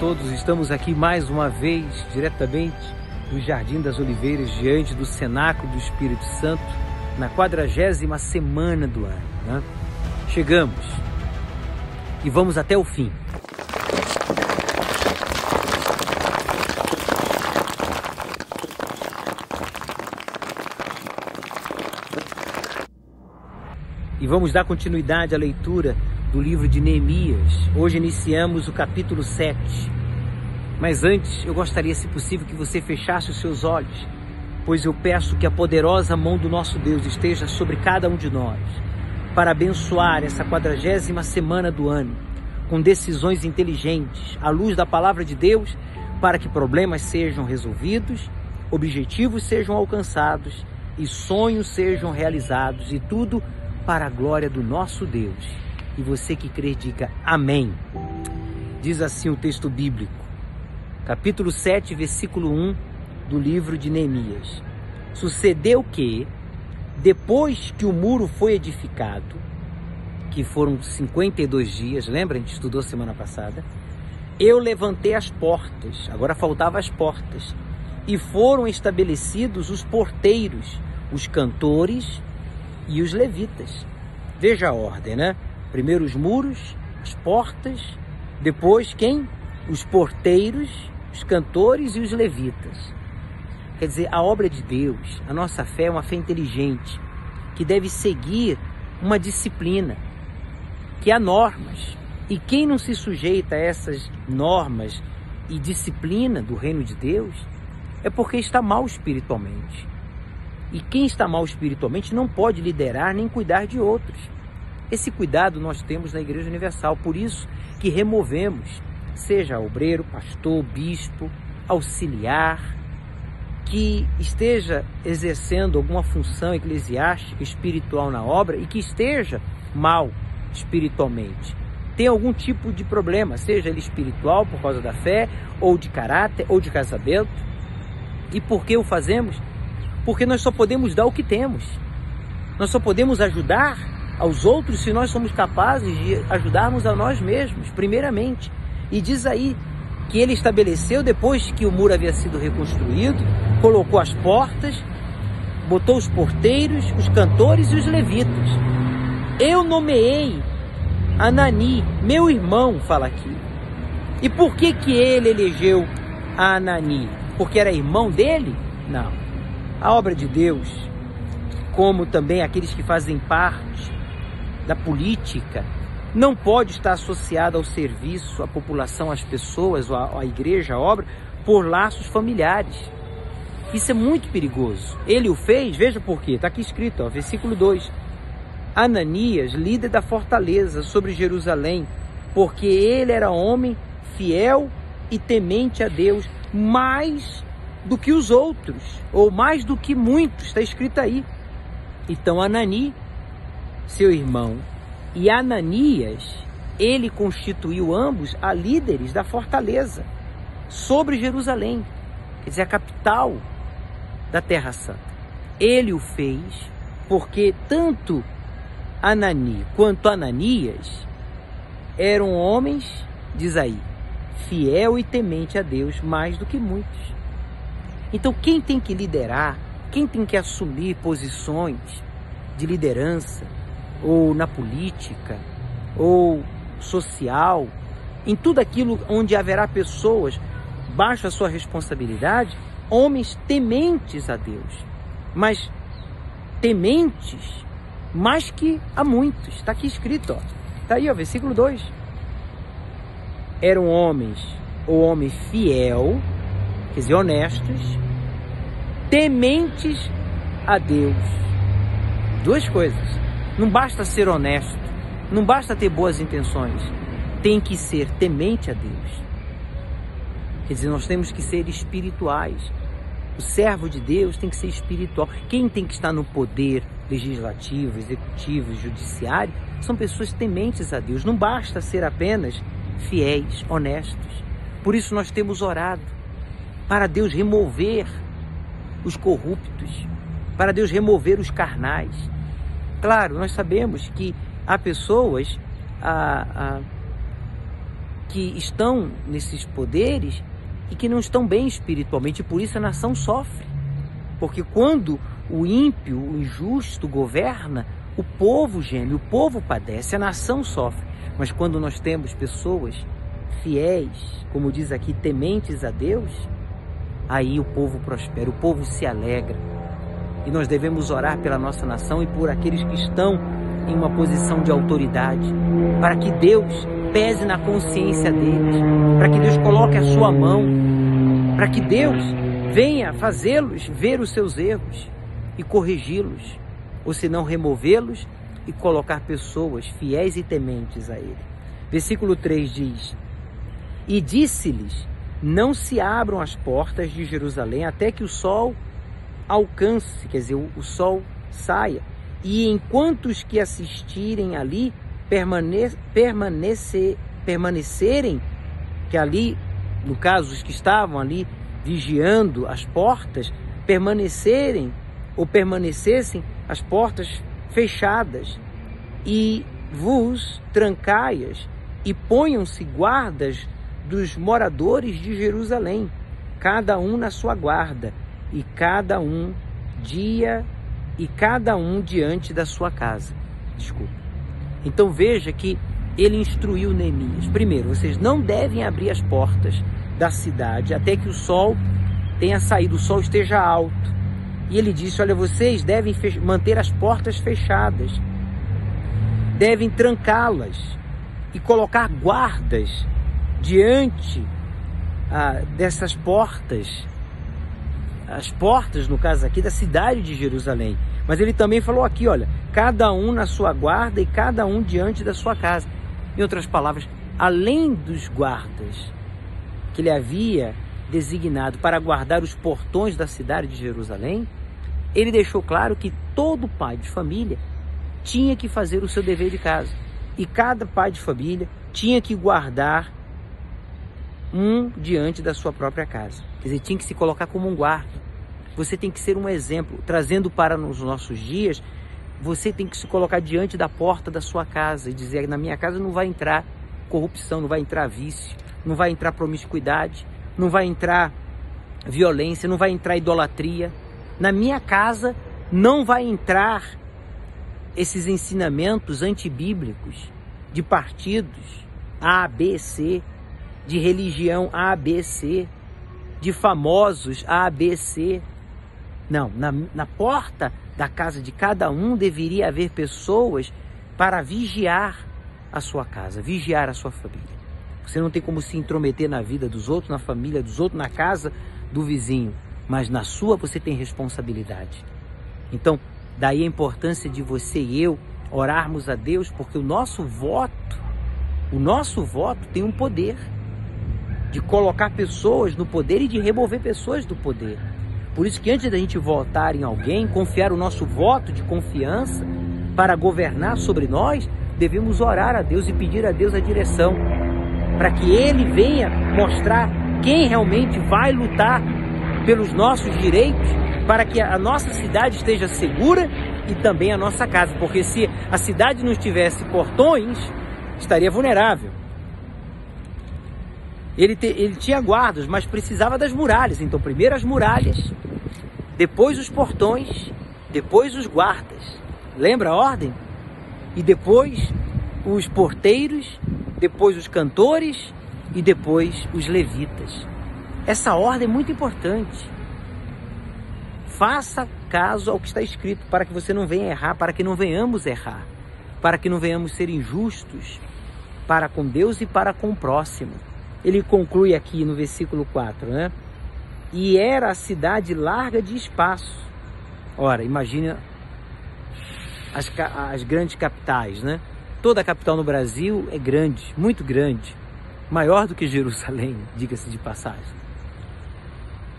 todos, estamos aqui mais uma vez, diretamente do Jardim das Oliveiras, diante do Cenáculo do Espírito Santo, na 40ª semana do ano, né? Chegamos e vamos até o fim. E vamos dar continuidade à leitura do livro de Neemias. Hoje iniciamos o capítulo 7. Mas antes, eu gostaria, se possível, que você fechasse os seus olhos, pois eu peço que a poderosa mão do nosso Deus esteja sobre cada um de nós, para abençoar essa 40ª semana do ano, com decisões inteligentes, à luz da palavra de Deus, para que problemas sejam resolvidos, objetivos sejam alcançados e sonhos sejam realizados, e tudo para a glória do nosso Deus. E você que crê, diga amém. Diz assim o texto bíblico, capítulo 7, versículo 1 do livro de Neemias. Sucedeu que, depois que o muro foi edificado, que foram 52 dias, lembra? A gente estudou semana passada. Eu levantei as portas, agora faltavam as portas, e foram estabelecidos os porteiros, os cantores e os levitas. Veja a ordem, né? Primeiro os muros, as portas, depois quem? Os porteiros, os cantores e os levitas. Quer dizer, a obra de Deus, a nossa fé é uma fé inteligente, que deve seguir uma disciplina, que há normas. E quem não se sujeita a essas normas e disciplina do reino de Deus, é porque está mal espiritualmente. E quem está mal espiritualmente não pode liderar nem cuidar de outros. Esse cuidado nós temos na Igreja Universal, por isso que removemos, seja obreiro, pastor, bispo, auxiliar, que esteja exercendo alguma função eclesiástica, espiritual na obra e que esteja mal espiritualmente. Tem algum tipo de problema, seja ele espiritual por causa da fé, ou de caráter, ou de casamento. E por que o fazemos? Porque nós só podemos dar o que temos. Nós só podemos ajudar aos outros se nós somos capazes de ajudarmos a nós mesmos, primeiramente. E diz aí que ele estabeleceu, depois que o muro havia sido reconstruído, colocou as portas, botou os porteiros, os cantores e os levitas. Eu nomeei Anani, meu irmão, fala aqui. E por que ele elegeu a Anani? Porque era irmão dele? Não. A obra de Deus, como também aqueles que fazem parte da política, não pode estar associada ao serviço, à população, às pessoas, à igreja, à obra, por laços familiares. Isso é muito perigoso. Ele o fez, veja por quê, está aqui escrito, ó, versículo 2. Ananias, líder da fortaleza sobre Jerusalém, porque ele era homem fiel e temente a Deus, mais do que os outros, ou mais do que muitos, está escrito aí. Então Anani, seu irmão, e Ananias, ele constituiu ambos a líderes da fortaleza sobre Jerusalém, quer dizer, a capital da Terra Santa. Ele o fez porque tanto Anani quanto Ananias eram homens, diz aí, fiel e temente a Deus mais do que muitos. Então quem tem que liderar, quem tem que assumir posições de liderança, ou na política, ou social, em tudo aquilo onde haverá pessoas baixo a sua responsabilidade, homens tementes a Deus, mas tementes mais que a muitos. Está aqui escrito, ó. Está aí, ó, versículo 2. Eram homens, ou homem fiel, quer dizer, honestos, tementes a Deus. Duas coisas. Não basta ser honesto, não basta ter boas intenções, tem que ser temente a Deus. Quer dizer, nós temos que ser espirituais. O servo de Deus tem que ser espiritual. Quem tem que estar no poder legislativo, executivo, judiciário, são pessoas tementes a Deus. Não basta ser apenas fiéis, honestos. Por isso nós temos orado para Deus remover os corruptos, para Deus remover os carnais. Claro, nós sabemos que há pessoas que estão nesses poderes e que não estão bem espiritualmente, e por isso a nação sofre. Porque quando o ímpio, o injusto governa, o povo geme, o povo padece, a nação sofre. Mas quando nós temos pessoas fiéis, como diz aqui, tementes a Deus, aí o povo prospera, o povo se alegra. E nós devemos orar pela nossa nação e por aqueles que estão em uma posição de autoridade, para que Deus pese na consciência deles, para que Deus coloque a sua mão, para que Deus venha fazê-los ver os seus erros e corrigi-los, ou se não removê-los e colocar pessoas fiéis e tementes a Ele. Versículo 3 diz: e disse-lhes, não se abram as portas de Jerusalém até que o sol alcance, quer dizer, o sol saia, e enquanto os que assistirem ali permanecerem, que ali, no caso, os que estavam ali vigiando as portas, permanecessem as portas fechadas, e vos trancaias, e ponham-se guardas dos moradores de Jerusalém, cada um na sua guarda, e cada um diante da sua casa. Desculpa. Então veja que ele instruiu Neemias. Primeiro, vocês não devem abrir as portas da cidade até que o sol tenha saído, o sol esteja alto. E ele disse, olha, vocês devem manter as portas fechadas, devem trancá-las e colocar guardas diante dessas portas, as portas, no caso aqui, da cidade de Jerusalém. Mas ele também falou aqui, olha, cada um na sua guarda e cada um diante da sua casa. Em outras palavras, além dos guardas que ele havia designado para guardar os portões da cidade de Jerusalém, ele deixou claro que todo pai de família tinha que fazer o seu dever de casa. E cada pai de família tinha que guardar um diante da sua própria casa. Quer dizer, tinha que se colocar como um guarda. Você tem que ser um exemplo. Trazendo para os nossos dias, você tem que se colocar diante da porta da sua casa e dizer, na minha casa não vai entrar corrupção, não vai entrar vício, não vai entrar promiscuidade, não vai entrar violência, não vai entrar idolatria. Na minha casa não vai entrar esses ensinamentos antibíblicos de partidos A, B, C, de religião A, B, C, de famosos A, B, C. Não, na porta da casa de cada um deveria haver pessoas para vigiar a sua casa, vigiar a sua família. Você não tem como se intrometer na vida dos outros, na família dos outros, na casa do vizinho, mas na sua você tem responsabilidade. Então, daí a importância de você e eu orarmos a Deus, porque o nosso voto tem um poder de colocar pessoas no poder e de remover pessoas do poder. Por isso que antes da gente votar em alguém, confiar o nosso voto de confiança para governar sobre nós, devemos orar a Deus e pedir a Deus a direção, para que Ele venha mostrar quem realmente vai lutar pelos nossos direitos, para que a nossa cidade esteja segura e também a nossa casa, porque se a cidade não tivesse portões, estaria vulnerável. Ele tinha guardas, mas precisava das muralhas. Então, primeiro as muralhas, depois os portões, depois os guardas. Lembra a ordem? E depois os porteiros, depois os cantores e depois os levitas. Essa ordem é muito importante. Faça caso ao que está escrito, para que você não venha errar, para que não venhamos errar, para que não venhamos ser injustos para com Deus e para com o próximo. Ele conclui aqui no versículo 4, né? E era a cidade larga de espaço. Ora, imagina as grandes capitais, né? Toda a capital no Brasil é grande, muito grande, maior do que Jerusalém, diga-se de passagem.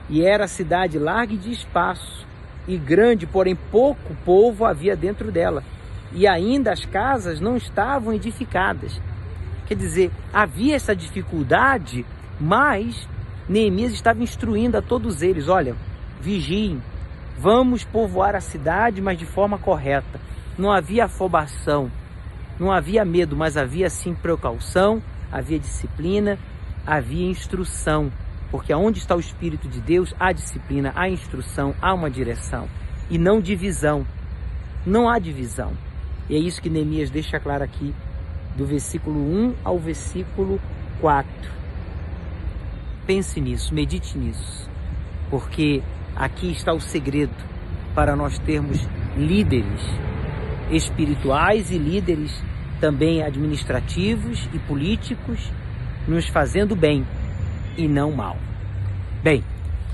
E era a cidade larga e de espaço, e grande, porém pouco povo havia dentro dela. E ainda as casas não estavam edificadas. Quer dizer, havia essa dificuldade, mas Neemias estava instruindo a todos eles, olha, vigiem, vamos povoar a cidade, mas de forma correta. Não havia afobação, não havia medo, mas havia sim precaução, havia disciplina, havia instrução. Porque onde está o Espírito de Deus, há disciplina, há instrução, há uma direção. E não divisão. Não há divisão. E é isso que Neemias deixa claro aqui, do versículo 1 ao versículo 4. Pense nisso, medite nisso. Porque aqui está o segredo para nós termos líderes espirituais e líderes também administrativos e políticos, nos fazendo bem e não mal. Bem,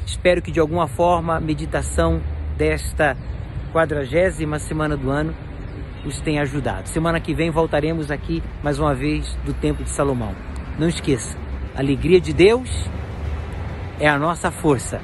espero que de alguma forma a meditação desta 40ª semana do ano os tenha ajudado. Semana que vem voltaremos aqui mais uma vez do Templo de Salomão. Não esqueça, a alegria de Deus é a nossa força.